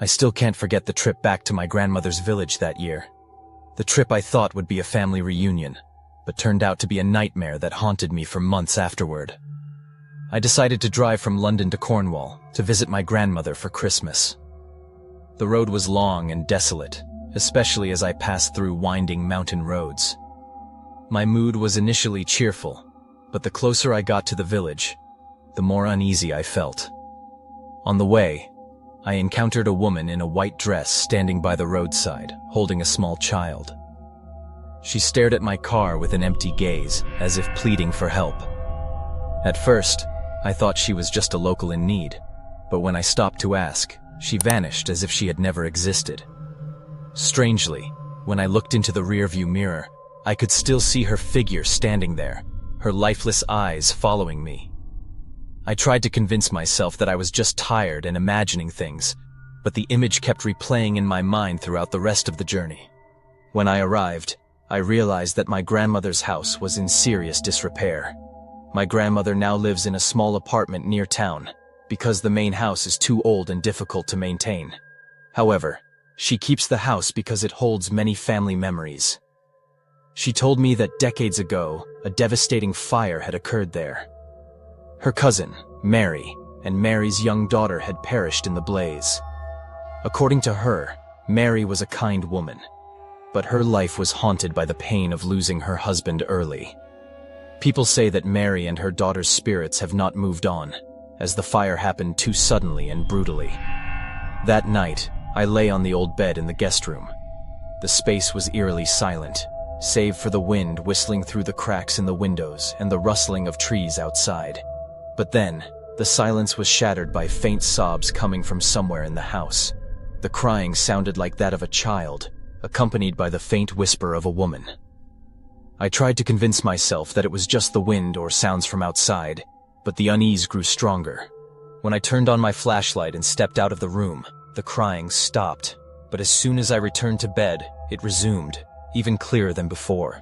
I still can't forget the trip back to my grandmother's village that year. The trip I thought would be a family reunion, but turned out to be a nightmare that haunted me for months afterward. I decided to drive from London to Cornwall to visit my grandmother for Christmas. The road was long and desolate, especially as I passed through winding mountain roads. My mood was initially cheerful, but the closer I got to the village, the more uneasy I felt. On the way, I encountered a woman in a white dress standing by the roadside, holding a small child. She stared at my car with an empty gaze, as if pleading for help. At first, I thought she was just a local in need, but when I stopped to ask, she vanished as if she had never existed. Strangely, when I looked into the rearview mirror, I could still see her figure standing there, her lifeless eyes following me. I tried to convince myself that I was just tired and imagining things, but the image kept replaying in my mind throughout the rest of the journey. When I arrived, I realized that my grandmother's house was in serious disrepair. My grandmother now lives in a small apartment near town, because the main house is too old and difficult to maintain. However, she keeps the house because it holds many family memories. She told me that decades ago, a devastating fire had occurred there. Her cousin, Mary, and Mary's young daughter had perished in the blaze. According to her, Mary was a kind woman, but her life was haunted by the pain of losing her husband early. People say that Mary and her daughter's spirits have not moved on, as the fire happened too suddenly and brutally. That night, I lay on the old bed in the guest room. The space was eerily silent, save for the wind whistling through the cracks in the windows and the rustling of trees outside. But then, the silence was shattered by faint sobs coming from somewhere in the house. The crying sounded like that of a child, accompanied by the faint whisper of a woman. I tried to convince myself that it was just the wind or sounds from outside, but the unease grew stronger. When I turned on my flashlight and stepped out of the room, the crying stopped, but as soon as I returned to bed, it resumed, even clearer than before.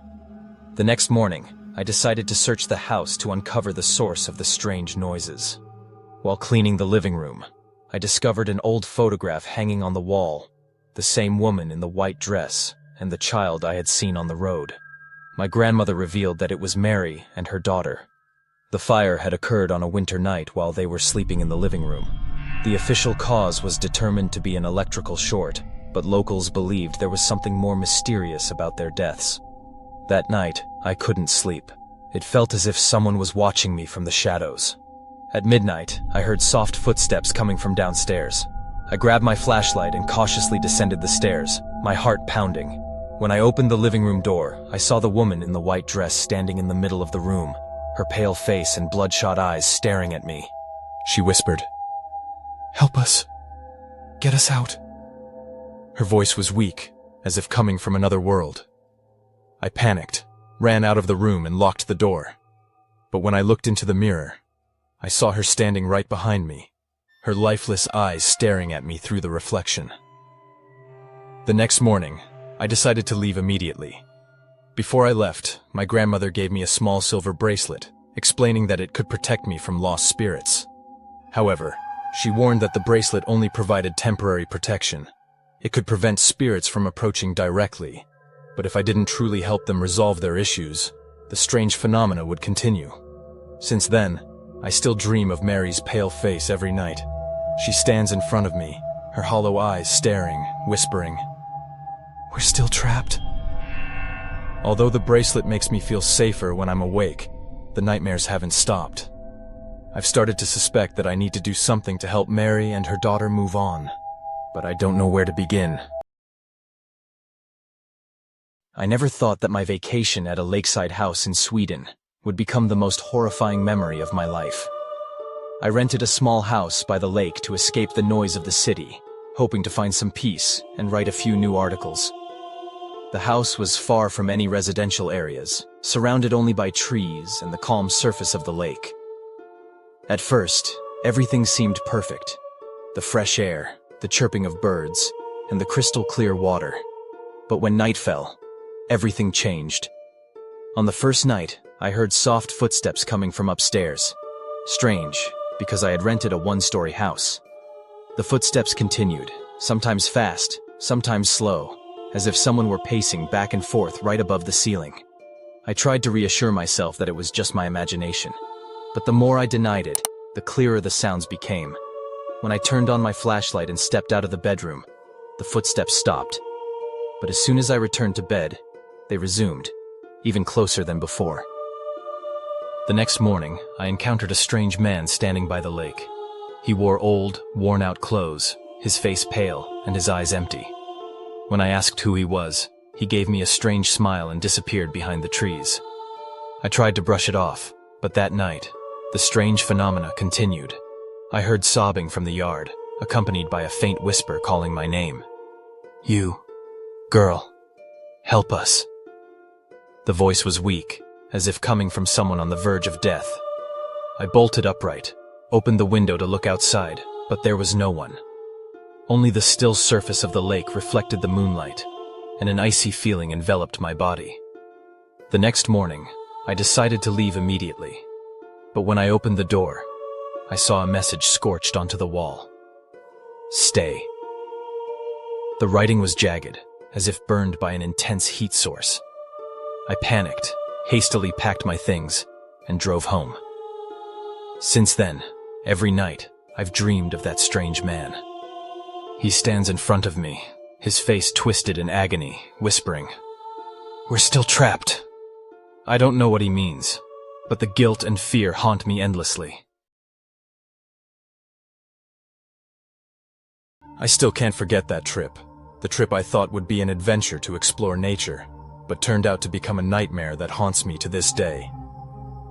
The next morning, I decided to search the house to uncover the source of the strange noises. While cleaning the living room, I discovered an old photograph hanging on the wall, the same woman in the white dress and the child I had seen on the road. My grandmother revealed that it was Mary and her daughter. The fire had occurred on a winter night while they were sleeping in the living room. The official cause was determined to be an electrical short, but locals believed there was something more mysterious about their deaths. That night, I couldn't sleep. It felt as if someone was watching me from the shadows. At midnight, I heard soft footsteps coming from downstairs. I grabbed my flashlight and cautiously descended the stairs, my heart pounding. When I opened the living room door, I saw the woman in the white dress standing in the middle of the room, her pale face and bloodshot eyes staring at me. She whispered, "Help us. Get us out." Her voice was weak, as if coming from another world. I panicked, ran out of the room and locked the door. But when I looked into the mirror, I saw her standing right behind me, her lifeless eyes staring at me through the reflection. The next morning, I decided to leave immediately. Before I left, my grandmother gave me a small silver bracelet, explaining that it could protect me from lost spirits. However, she warned that the bracelet only provided temporary protection. It could prevent spirits from approaching directly, but if I didn't truly help them resolve their issues, the strange phenomena would continue. Since then, I still dream of Mary's pale face every night. She stands in front of me, her hollow eyes staring, whispering, "We're still trapped." Although the bracelet makes me feel safer when I'm awake, the nightmares haven't stopped. I've started to suspect that I need to do something to help Mary and her daughter move on, but I don't know where to begin. I never thought that my vacation at a lakeside house in Sweden would become the most horrifying memory of my life. I rented a small house by the lake to escape the noise of the city, hoping to find some peace and write a few new articles. The house was far from any residential areas, surrounded only by trees and the calm surface of the lake. At first, everything seemed perfect. The fresh air, the chirping of birds, and the crystal clear water. But when night fell, everything changed. On the first night, I heard soft footsteps coming from upstairs. Strange, because I had rented a one-story house. The footsteps continued, sometimes fast, sometimes slow, as if someone were pacing back and forth right above the ceiling. I tried to reassure myself that it was just my imagination, but the more I denied it, the clearer the sounds became. When I turned on my flashlight and stepped out of the bedroom, the footsteps stopped. But as soon as I returned to bed, they resumed, even closer than before. The next morning, I encountered a strange man standing by the lake. He wore old, worn-out clothes, his face pale and his eyes empty. When I asked who he was, he gave me a strange smile and disappeared behind the trees. I tried to brush it off, but that night, the strange phenomena continued. I heard sobbing from the yard, accompanied by a faint whisper calling my name. "You, girl, help us." The voice was weak, as if coming from someone on the verge of death. I bolted upright, opened the window to look outside, but there was no one. Only the still surface of the lake reflected the moonlight, and an icy feeling enveloped my body. The next morning, I decided to leave immediately. But when I opened the door, I saw a message scorched onto the wall. "Stay." The writing was jagged, as if burned by an intense heat source. I panicked, hastily packed my things, and drove home. Since then, every night, I've dreamed of that strange man. He stands in front of me, his face twisted in agony, whispering, "We're still trapped." I don't know what he means, but the guilt and fear haunt me endlessly. I still can't forget that trip. The trip I thought would be an adventure to explore nature, but turned out to become a nightmare that haunts me to this day.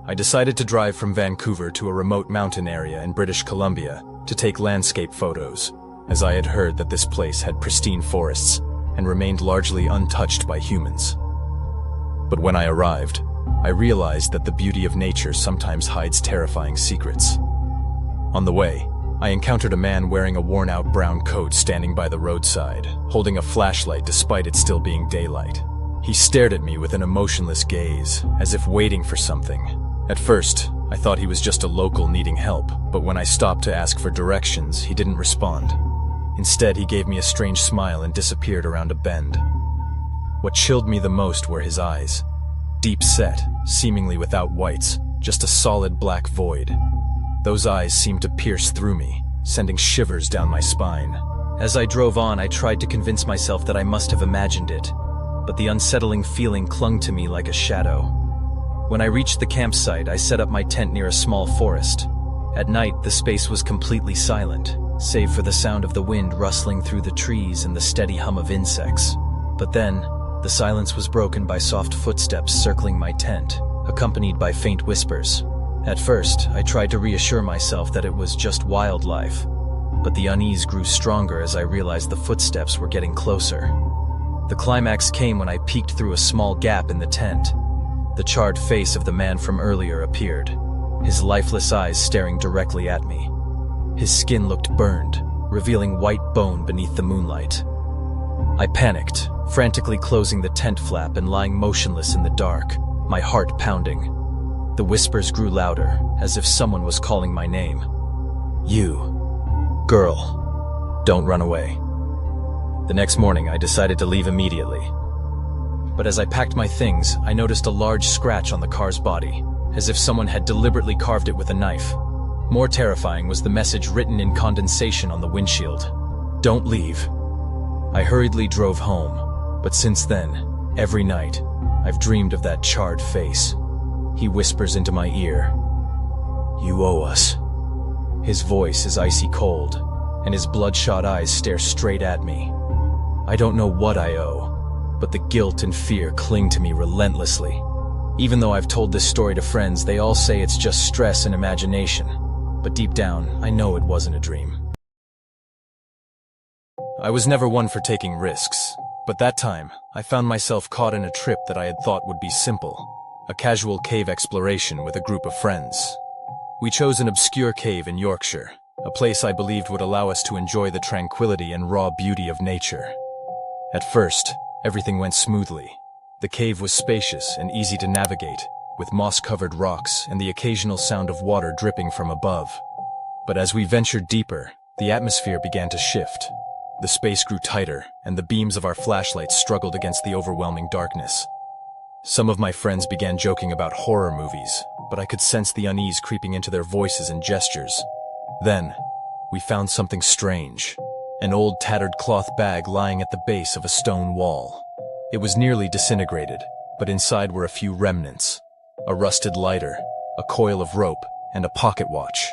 I decided to drive from Vancouver to a remote mountain area in British Columbia to take landscape photos, as I had heard that this place had pristine forests and remained largely untouched by humans. But when I arrived, I realized that the beauty of nature sometimes hides terrifying secrets. On the way, I encountered a man wearing a worn-out brown coat standing by the roadside, holding a flashlight despite it still being daylight. He stared at me with an emotionless gaze, as if waiting for something. At first, I thought he was just a local needing help, but when I stopped to ask for directions, he didn't respond. Instead, he gave me a strange smile and disappeared around a bend. What chilled me the most were his eyes. Deep set, seemingly without whites, just a solid black void. Those eyes seemed to pierce through me, sending shivers down my spine. As I drove on, I tried to convince myself that I must have imagined it, but the unsettling feeling clung to me like a shadow. When I reached the campsite, I set up my tent near a small forest. At night, the space was completely silent, save for the sound of the wind rustling through the trees and the steady hum of insects. But then, the silence was broken by soft footsteps circling my tent, accompanied by faint whispers. At first, I tried to reassure myself that it was just wildlife, but the unease grew stronger as I realized the footsteps were getting closer. The climax came when I peeked through a small gap in the tent. The charred face of the man from earlier appeared, his lifeless eyes staring directly at me. His skin looked burned, revealing white bone beneath the moonlight. I panicked, frantically closing the tent flap and lying motionless in the dark, my heart pounding. The whispers grew louder, as if someone was calling my name. "You, girl, don't run away." The next morning, I decided to leave immediately. But as I packed my things, I noticed a large scratch on the car's body, as if someone had deliberately carved it with a knife. More terrifying was the message written in condensation on the windshield. "Don't leave." I hurriedly drove home, but since then, every night, I've dreamed of that charred face. He whispers into my ear, "You owe us." His voice is icy cold, and his bloodshot eyes stare straight at me. I don't know what I owe, but the guilt and fear cling to me relentlessly. Even though I've told this story to friends, they all say it's just stress and imagination. But deep down, I know it wasn't a dream. I was never one for taking risks, but that time, I found myself caught in a trip that I had thought would be simple. A casual cave exploration with a group of friends. We chose an obscure cave in Yorkshire, a place I believed would allow us to enjoy the tranquility and raw beauty of nature. At first, everything went smoothly. The cave was spacious and easy to navigate, with moss-covered rocks and the occasional sound of water dripping from above. But as we ventured deeper, the atmosphere began to shift. The space grew tighter, and the beams of our flashlights struggled against the overwhelming darkness. Some of my friends began joking about horror movies, but I could sense the unease creeping into their voices and gestures. Then, we found something strange. An old tattered cloth bag lying at the base of a stone wall. It was nearly disintegrated, but inside were a few remnants. A rusted lighter, a coil of rope, and a pocket watch.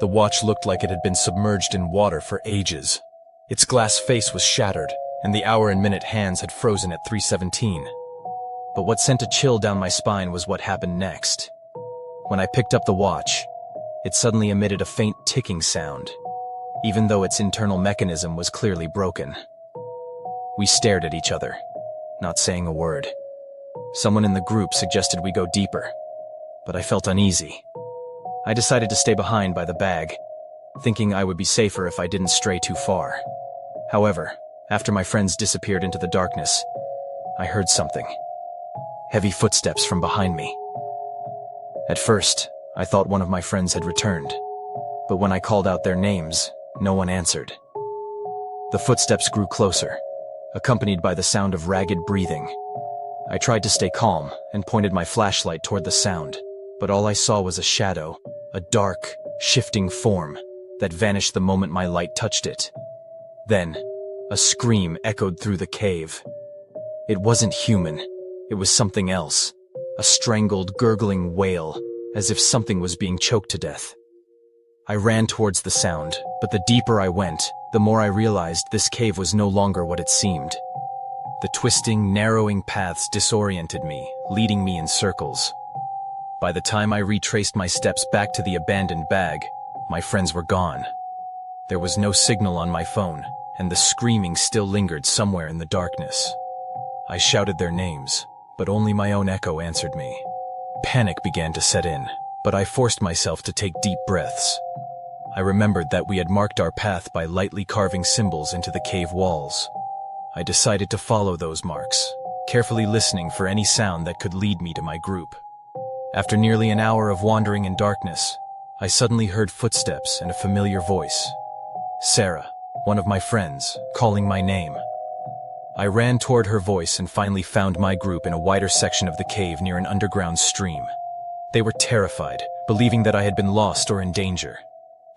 The watch looked like it had been submerged in water for ages. Its glass face was shattered, and the hour and minute hands had frozen at 3:17. But what sent a chill down my spine was what happened next. When I picked up the watch, it suddenly emitted a faint ticking sound, even though its internal mechanism was clearly broken. We stared at each other, not saying a word. Someone in the group suggested we go deeper, but I felt uneasy. I decided to stay behind by the bag, thinking I would be safer if I didn't stray too far. However, after my friends disappeared into the darkness, I heard something. Heavy footsteps from behind me. At first, I thought one of my friends had returned, but when I called out their names, no one answered. The footsteps grew closer, accompanied by the sound of ragged breathing. I tried to stay calm and pointed my flashlight toward the sound, but all I saw was a shadow, a dark, shifting form that vanished the moment my light touched it. Then, a scream echoed through the cave. It wasn't human. It was something else. A strangled, gurgling wail, as if something was being choked to death. I ran towards the sound, but the deeper I went, the more I realized this cave was no longer what it seemed. The twisting, narrowing paths disoriented me, leading me in circles. By the time I retraced my steps back to the abandoned bag, my friends were gone. There was no signal on my phone, and the screaming still lingered somewhere in the darkness. I shouted their names, but only my own echo answered me. Panic began to set in, but I forced myself to take deep breaths. I remembered that we had marked our path by lightly carving symbols into the cave walls. I decided to follow those marks, carefully listening for any sound that could lead me to my group. After nearly an hour of wandering in darkness, I suddenly heard footsteps and a familiar voice. Sarah, one of my friends, calling my name. I ran toward her voice and finally found my group in a wider section of the cave near an underground stream. They were terrified, believing that I had been lost or in danger.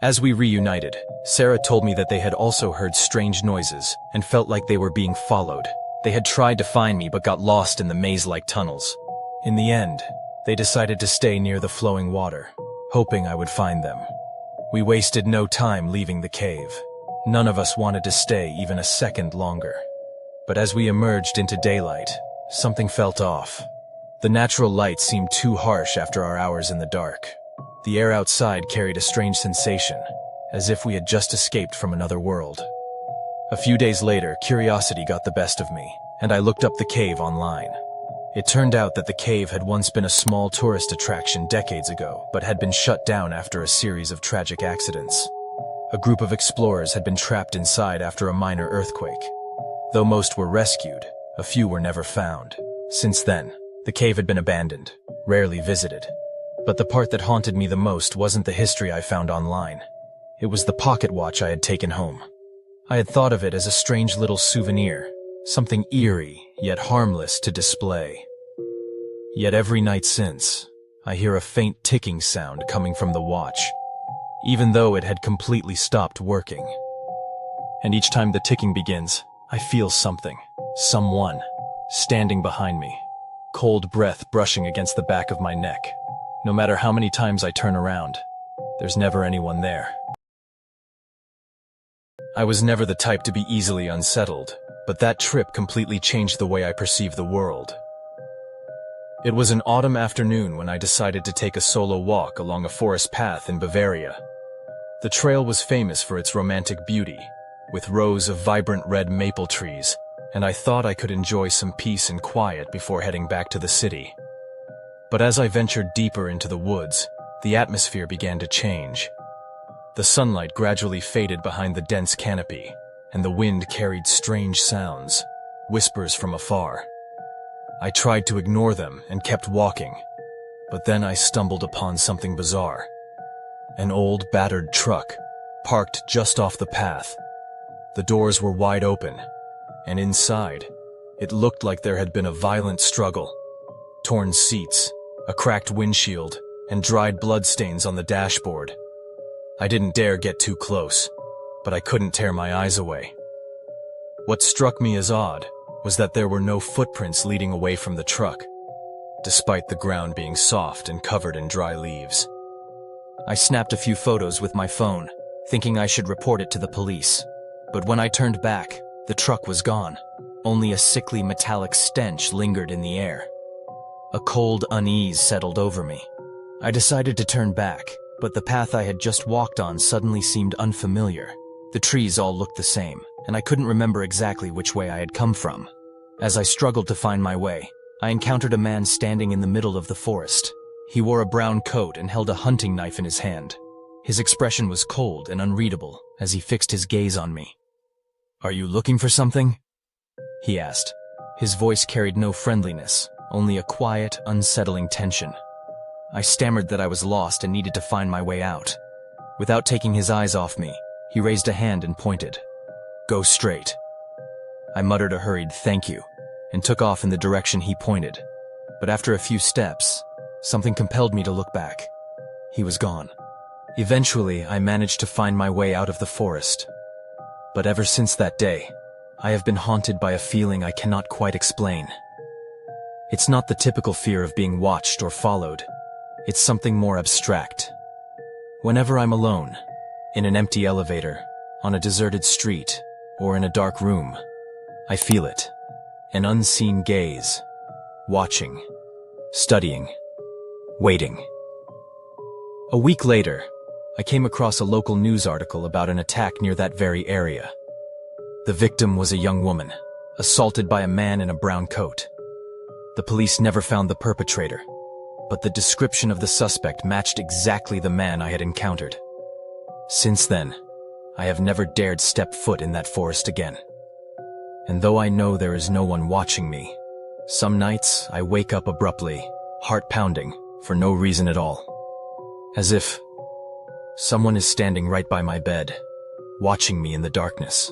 As we reunited, Sarah told me that they had also heard strange noises and felt like they were being followed. They had tried to find me but got lost in the maze-like tunnels. In the end, they decided to stay near the flowing water, hoping I would find them. We wasted no time leaving the cave. None of us wanted to stay even a second longer. But as we emerged into daylight, something felt off. The natural light seemed too harsh after our hours in the dark. The air outside carried a strange sensation, as if we had just escaped from another world. A few days later, curiosity got the best of me, and I looked up the cave online. It turned out that the cave had once been a small tourist attraction decades ago, but had been shut down after a series of tragic accidents. A group of explorers had been trapped inside after a minor earthquake. Though most were rescued, a few were never found. Since then, the cave had been abandoned, rarely visited. But the part that haunted me the most wasn't the history I found online. It was the pocket watch I had taken home. I had thought of it as a strange little souvenir, something eerie yet harmless to display. Yet every night since, I hear a faint ticking sound coming from the watch, even though it had completely stopped working. And each time the ticking begins, I feel something, someone, standing behind me, cold breath brushing against the back of my neck. No matter how many times I turn around, there's never anyone there. I was never the type to be easily unsettled, but that trip completely changed the way I perceive the world. It was an autumn afternoon when I decided to take a solo walk along a forest path in Bavaria. The trail was famous for its romantic beauty, with rows of vibrant red maple trees, and I thought I could enjoy some peace and quiet before heading back to the city. But as I ventured deeper into the woods, the atmosphere began to change. The sunlight gradually faded behind the dense canopy, and the wind carried strange sounds, whispers from afar. I tried to ignore them and kept walking, but then I stumbled upon something bizarre. An old, battered truck, parked just off the path. The doors were wide open, and inside, it looked like there had been a violent struggle. Torn seats, a cracked windshield, and dried bloodstains on the dashboard. I didn't dare get too close, but I couldn't tear my eyes away. What struck me as odd was that there were no footprints leading away from the truck, despite the ground being soft and covered in dry leaves. I snapped a few photos with my phone, thinking I should report it to the police. But when I turned back, the truck was gone. Only a sickly metallic stench lingered in the air. A cold unease settled over me. I decided to turn back, but the path I had just walked on suddenly seemed unfamiliar. The trees all looked the same, and I couldn't remember exactly which way I had come from. As I struggled to find my way, I encountered a man standing in the middle of the forest. He wore a brown coat and held a hunting knife in his hand. His expression was cold and unreadable as he fixed his gaze on me. "Are you looking for something?" he asked. His voice carried no friendliness, only a quiet, unsettling tension. I stammered that I was lost and needed to find my way out. Without taking his eyes off me, he raised a hand and pointed. "Go straight." I muttered a hurried "thank you" and took off in the direction he pointed. But after a few steps, something compelled me to look back. He was gone. Eventually, I managed to find my way out of the forest. But ever since that day, I have been haunted by a feeling I cannot quite explain. It's not the typical fear of being watched or followed. It's something more abstract. Whenever I'm alone, in an empty elevator, on a deserted street, or in a dark room, I feel it. An unseen gaze. Watching. Studying. Waiting. A week later, I came across a local news article about an attack near that very area. The victim was a young woman, assaulted by a man in a brown coat. The police never found the perpetrator, but the description of the suspect matched exactly the man I had encountered. Since then, I have never dared step foot in that forest again. And though I know there is no one watching me, some nights I wake up abruptly, heart pounding, for no reason at all. As if someone is standing right by my bed, watching me in the darkness.